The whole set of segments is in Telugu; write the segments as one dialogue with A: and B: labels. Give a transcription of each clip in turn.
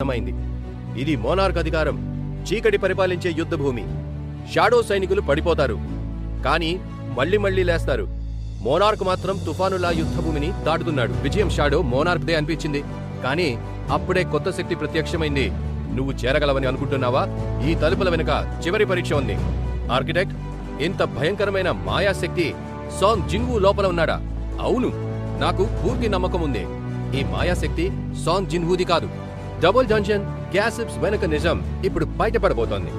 A: అర్థమైంది. ఇది మోనార్క్ అధికారం, చీకటి పరిపాలించే యుద్ధభూమి. షాడో సైనికులు పడిపోతారు, కానీ మళ్లీ లేస్తారు. మోనార్క్ మాత్రం తుఫానులా యుద్ధభూమిని దాటుతున్నాడు. విజయం షాడో మోనార్క్దే అనిపించింది, కానీ అప్పుడే కొత్త శక్తి ప్రత్యక్షమైంది. నువ్వు చేరగలవని అనుకుంటున్నావా? ఈ తలుపుల వెనుక చివరి పరీక్ష ఉంది. ఆర్కిటెక్ట్, ఇంత భయంకరమైన మాయాశక్తి సాంగ్ జిన్వూ లోపల ఉన్నాడా? అవును, నాకు పూర్తి నమ్మకం ఉంది. ఈ మాయాశక్తి సాంగ్ జిన్వూది కాదు. డబుల్ డంజన్ గ్యాసిప్స్ వెనుక నిజం ఇప్పుడు బయటపడబోతోంది.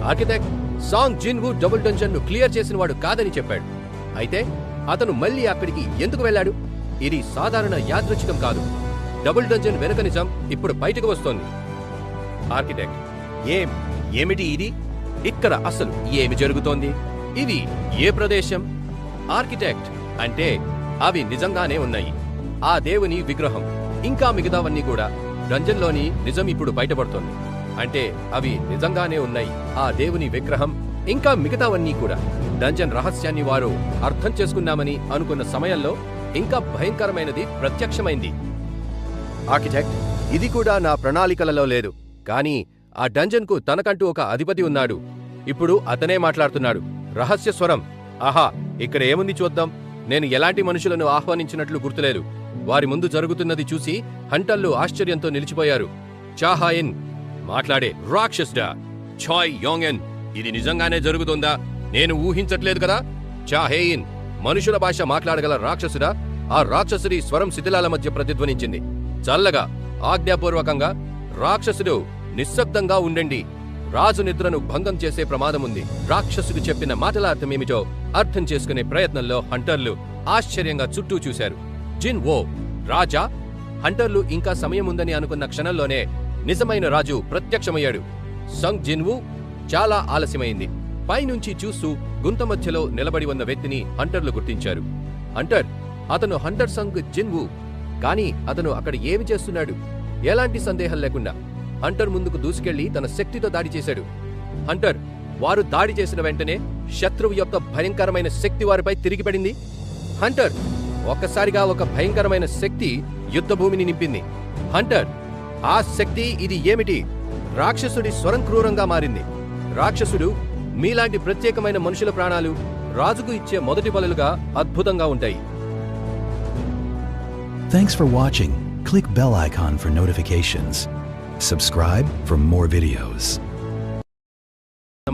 A: ఆర్కిటెక్ట్, సాంగ్ జిన్వూ డబుల్ డంజన్ ను క్లియర్ చేసిన వాడు కాదని చెప్పాడు. అయితే అతను మళ్ళీ అక్కడికి ఎందుకు వెళ్ళాడు? ఇది సాధారణ యాదృచ్ఛికం కాదు. డబుల్ డంజన్ వెనుక నిజం ఇప్పుడు బయటకు వస్తోంది. ఆర్కిటెక్ట్, ఏమిటి ఇది? ఇక్కడ అసలు ఏమి జరుగుతోంది? ఇది ఏ ప్రదేశం? ఆర్కిటెక్ట్, అంటే అవి నిజంగానే ఉన్నాయి. ఆ దేవుని విగ్రహం ఇంకా మిగతావన్నీ కూడా. డంజన్లోని నిజం ఇప్పుడు బయటపడుతోంది. అంటే అవి నిజంగానే ఉన్నాయి. ఆ దేవుని విగ్రహం ఇంకా మిగతావన్నీ కూడా. డంజన్ రహస్యాన్ని వారు అర్థం చేసుకున్నామని అనుకున్న సమయంలో ఇంకా భయంకరమైనది ప్రత్యక్షమైంది. ఆర్కిటెక్ట్, ఇది కూడా నా ప్రణాళికలలో లేదు, కానీ ఆ డంజన్ కు తనకంటూ ఒక అధిపతి ఉన్నాడు. ఇప్పుడు అతనే మాట్లాడుతున్నాడు. రహస్య స్వరం. ఆహా, ఇక్కడ ఏముంది చూద్దాం. నేను ఎలాంటి మనుషులను ఆహ్వానించినట్లు గుర్తులేదు. వారి ముందు జరుగుతున్నది చూసి హంటర్లు ఆశ్చర్యంతో నిలిచిపోయారు. చాహాయిన్ మాట్లాడే రాక్షసుడా? ఛాయ్ యోంగెన్, ఇది నిజంగానే జరుగుతుందా? నేను ఊహించట్లేదు కదా. చాహేయిన్ మనుషుల భాష మాట్లాడగల రాక్షసుడా? ఆ రాక్షసుడి స్వరం శిథిలాల మధ్య ప్రతిధ్వనించింది. చల్లగా, ఆజ్ఞాపూర్వకంగా. రాక్షసుడు, నిశ్శబ్దంగా ఉండండి. రాజు నిద్రను భంగం చేసే ప్రమాదముంది. రాక్షసుడు చెప్పిన మాటల అర్థమేమిటో అర్థం చేసుకునే ప్రయత్నంలో హంటర్లు ఆశ్చర్యంగా చుట్టూ చూశారు. జిన్ వో రాజా? హంటర్లు ఇంకా సమయం ఉందని అనుకున్న క్షణంలోనే నిజమైన రాజు ప్రత్యక్షమయ్యాడు. సంగ్ జిన్వూ చాలా ఆలస్యమైంది. పైనుంచి చూస్తూ గుంత మధ్యలో నిలబడి ఉన్న వ్యక్తిని హంటర్లు గుర్తించారు. హంటర్, అతను హంటర్ సంగ్ జిన్వూ. కానీ అతను అక్కడ ఏమి చేస్తున్నాడు? ఎలాంటి సందేహం లేకుండా హంటర్ ముందుకు దూసుకెళ్లి తన శక్తితో దాడి చేశాడు. హంటర్, వారు దాడి చేసిన వెంటనే శత్రువు యొక్క భయంకరమైన శక్తి వారిపై తిరిగి పడింది. హంటర్, ఒక్కసారిగా ఒక భయంకరమైన శక్తి యుద్ధభూమిని నింపింది. హంటర్, ఆ శక్తి ఇది ఏమిటి? రాక్షసుడి స్వరం క్రూరంగా మారింది. రాక్షసుడు, మీలాంటి ప్రత్యేకమైన మనుషుల ప్రాణాలు రాజుకు ఇచ్చే మొదటి బలులుగా అద్భుతంగా ఉంటాయి.
B: Thanks for watching. Click bell icon for notifications. Subscribe for more videos.